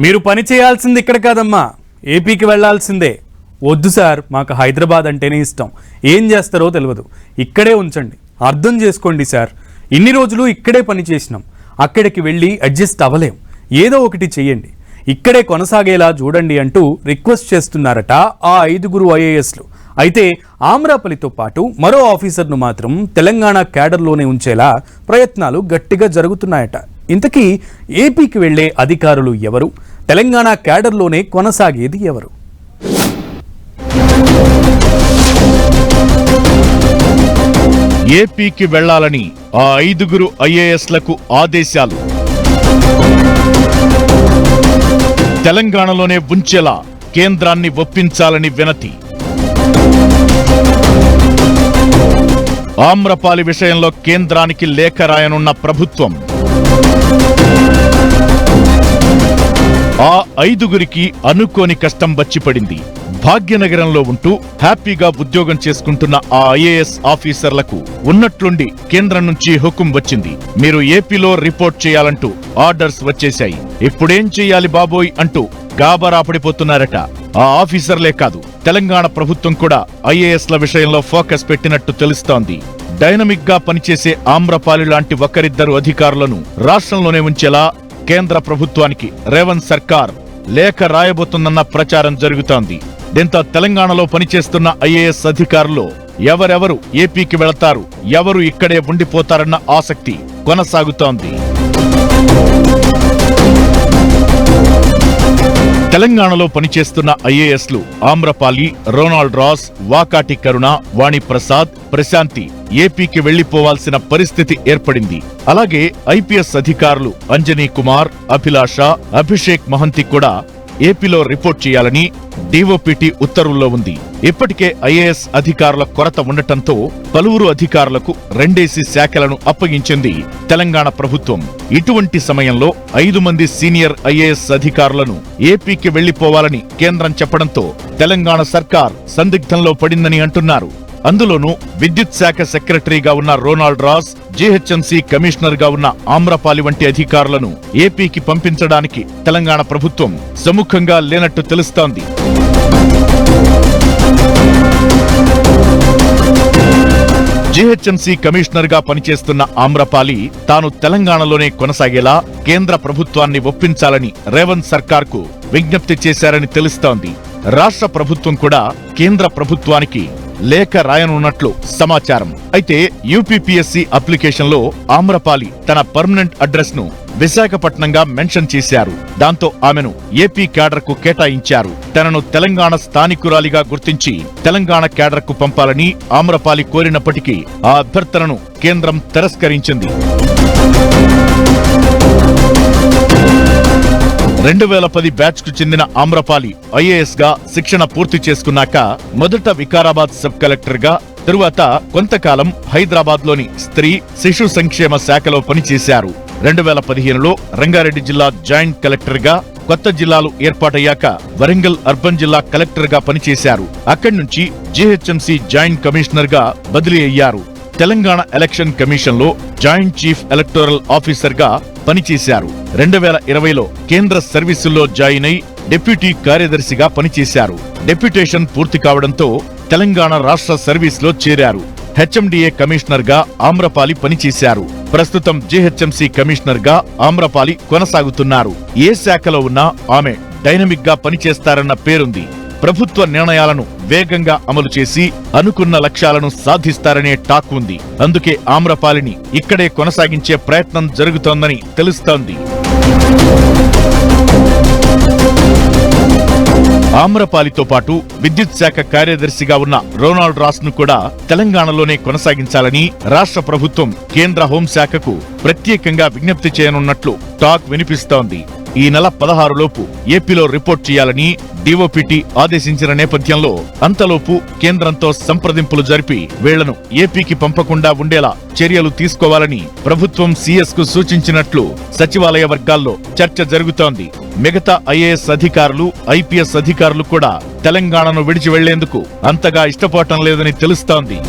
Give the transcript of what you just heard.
మీరు పని చేయాల్సింది ఇక్కడ కాదమ్మా, ఏపీకి వెళ్లాల్సిందే. వద్దు సార్, మాకు హైదరాబాద్ అంటేనే ఇష్టం, ఏం చేస్తారో తెలియదు, ఇక్కడే ఉంచండి, అర్థం చేసుకోండి సార్. ఇన్ని రోజులు ఇక్కడే పని చేసినాం, అక్కడికి వెళ్ళి అడ్జస్ట్ అవ్వలేం, ఏదో ఒకటి చెయ్యండి, ఇక్కడే కొనసాగేలా చూడండి అంటూ రిక్వెస్ట్ చేస్తున్నారట ఆ 5 ఐఏఎస్లు. అయితే ఆమ్రాపల్లితో పాటు మరో ఆఫీసర్ను మాత్రం తెలంగాణ క్యాడర్లోనే ఉంచేలా ప్రయత్నాలు గట్టిగా జరుగుతున్నాయట. ఇంతకీ ఏపీకి వెళ్లే అధికారులు ఎవరు? తెలంగాణ క్యాడర్లోనే కొనసాగేది ఎవరు? ఏపీకి వెళ్లాలని ఆ 5 ఐఏఎస్లకు ఆదేశాలు. తెలంగాణలోనే ఉంచేలా కేంద్రాన్ని ఒప్పించాలని వినతి. ఆమ్రపాలి విషయంలో కేంద్రానికి లేఖ రాయనున్న ప్రభుత్వం. ఆ 5 అనుకోని కష్టం వచ్చిపడింది. భాగ్యనగరంలో ఉంటూ హ్యాపీగా ఉద్యోగం చేసుకుంటున్న ఆ ఐఏఎస్ ఆఫీసర్లకు ఉన్నట్లుండి కేంద్రం నుంచి హుకుం వచ్చింది. మీరు ఏపీలో రిపోర్ట్ చేయాలంటూ ఆర్డర్స్ వచ్చేశాయి. ఇప్పుడేం చెయ్యాలి బాబోయ్ అంటూ గాబరా పడిపోతున్నారట. ఆ ఆఫీసర్లే కాదు, తెలంగాణ ప్రభుత్వం కూడా ఐఏఎస్ల విషయంలో ఫోకస్ పెట్టినట్టు తెలుస్తోంది. డైనమిక్ గా పనిచేసే ఆమ్రపాలి లాంటి ఒకరిద్దరు అధికారులను రాష్ట్రంలోనే ఉంచేలా కేంద్ర ప్రభుత్వానికి రేవంత్ సర్కార్ లేఖ రాయబోతుందన్న ప్రచారం జరుగుతోంది. దీంతో తెలంగాణలో పనిచేస్తున్న ఐఏఎస్ అధికారులు ఎవరెవరు ఏపీకి వెళతారు, ఎవరు ఇక్కడే ఉండిపోతారన్న ఆసక్తి కొనసాగుతోంది. తెలంగాణలో పనిచేస్తున్న ఐఏఎస్లు ఆమ్రపాలి, రోనాల్డ్ రాస్, వాకాటి కరుణ, వాణిప్రసాద్, ప్రశాంతి ఏపీకి వెళ్లిపోవాల్సిన పరిస్థితి ఏర్పడింది. అలాగే ఐపీఎస్ అధికారులు అంజనీ కుమార్, అభిలాష, అభిషేక్ మహంతి కూడా ఏపీలో రిపోర్ట్ చేయాలని డిఓపిటి ఉత్తర్వుల్లో ఉంది. ఇప్పటికే ఐఏఎస్ అధికారుల కొరత ఉండటంతో పలువురు అధికారులకు 2 శాఖలను అప్పగించింది తెలంగాణ ప్రభుత్వం. ఇటువంటి సమయంలో 5 మంది సీనియర్ ఐఏఎస్ అధికారులను ఏపీకి వెళ్లిపోవాలని కేంద్రం చెప్పడంతో తెలంగాణ సర్కార్ సందిగ్ధంలో పడిందని అంటున్నారు. అందులోనూ విద్యుత్ శాఖ సెక్రటరీగా ఉన్న రోనాల్డ్ రాస్, జీహెచ్ఎంసీ కమిషనర్ గా ఉన్న ఆమ్రపాలి వంటి అధికారులను ఏపీకి పంపించడానికి తెలంగాణ ప్రభుత్వం సముఖంగా లేనట్టు తెలుస్తోంది. జీహెచ్ఎంసీ కమిషనర్ గా పనిచేస్తున్న ఆమ్రపాలి తాను తెలంగాణలోనే కొనసాగేలా కేంద్ర ప్రభుత్వాన్ని ఒప్పించాలని రేవంత్ సర్కార్ కు విజ్ఞప్తి చేశారని తెలుస్తోంది. రాష్ట్ర ప్రభుత్వం కూడా కేంద్ర ప్రభుత్వానికి లేఖ రాయనున్నట్లు సమాచారం. అయితే యూపీపీఎస్సీ అప్లికేషన్ లో ఆమ్రపాలి తన పర్మనెంట్ అడ్రస్ ను విశాఖపట్నంగా మెన్షన్ చేశారు. దాంతో ఆమెను ఏపీ క్యాడర్ కు కేటాయించారు. తనను తెలంగాణ స్థానికురాలిగా గుర్తించి తెలంగాణ క్యాడర్ కు పంపాలని ఆమ్రపాలి కోరినప్పటికీ ఆ అభ్యర్థనను కేంద్రం తిరస్కరించింది. 2010 బ్యాచ్ కు చెందిన ఆమ్రపాలి ఐఏఎస్ గా శిక్షణ పూర్తి చేసుకున్నాక మొదట వికారాబాద్ సబ్ కలెక్టర్ గా, తరువాత కొంతకాలం హైదరాబాద్ లోని స్త్రీ శిశు సంక్షేమ శాఖలో పనిచేశారు. 2015లో రంగారెడ్డి జిల్లా జాయింట్ కలెక్టర్ గా, కొత్త జిల్లాలు ఏర్పాటయ్యాక వరంగల్ అర్బన్ జిల్లా కలెక్టర్ గా పనిచేశారు. అక్కడి నుంచి జీహెచ్ఎంసీ జాయింట్ కమిషనర్ గా బదిలీ అయ్యారు. తెలంగాణ ఎలక్షన్ కమిషన్ లో జాయింట్ చీఫ్ ఎలక్టోరల్ ఆఫీసర్ గా పనిచేశారు. 2020లో కేంద్ర సర్వీసుల్లో జాయిన్ అయి డిప్యూటీ కార్యదర్శిగా పనిచేశారు. డెప్యుటేషన్ పూర్తి కావడంతో తెలంగాణ రాష్ట్ర సర్వీస్ లో చేరారు. హెచ్ఎండిఏ కమిషనర్ గా ఆమ్రపాలి పనిచేశారు. ప్రస్తుతం జీహెచ్ఎంసీ కమిషనర్ గా ఆమ్రపాలి కొనసాగుతున్నారు. ఏ శాఖలో ఉన్నా ఆమె డైనమిక్ గా పనిచేస్తారన్న పేరుంది. ప్రభుత్వ నిర్ణయాలను వేగంగా అమలు చేసి అనుకున్న లక్ష్యాలను సాధిస్తారనే టాక్ ఉంది. అందుకే ఆమ్రపాలిని ఇక్కడే కొనసాగించే ప్రయత్నం జరుగుతోందని తెలుస్తోంది. ఆమ్రపాలితో పాటు విద్యుత్ శాఖ కార్యదర్శిగా ఉన్న రోనాల్డ్ రాస్ ను కూడా తెలంగాణలోనే కొనసాగించాలని రాష్ట్ర ప్రభుత్వం కేంద్ర హోంశాఖకు ప్రత్యేకంగా విజ్ఞప్తి చేయనున్నట్లు టాక్ వినిపిస్తోంది. ఈ నెల 16 లోపు ఏపీలో రిపోర్ట్ చేయాలని డిఓపిటి ఆదేశించిన నేపథ్యంలో అంతలోపు కేంద్రంతో సంప్రదింపులు జరిపి వీళ్లను ఏపీకి పంపకుండా ఉండేలా చర్యలు తీసుకోవాలని ప్రభుత్వం సీఎస్ కు సూచించినట్లు సచివాలయ వర్గాల్లో చర్చ జరుగుతోంది. మిగతా ఐఏఎస్ అధికారులు, ఐపీఎస్ అధికారులు కూడా తెలంగాణను విడిచి వెళ్లేందుకు అంతగా ఇష్టపడటం లేదని తెలుస్తోంది.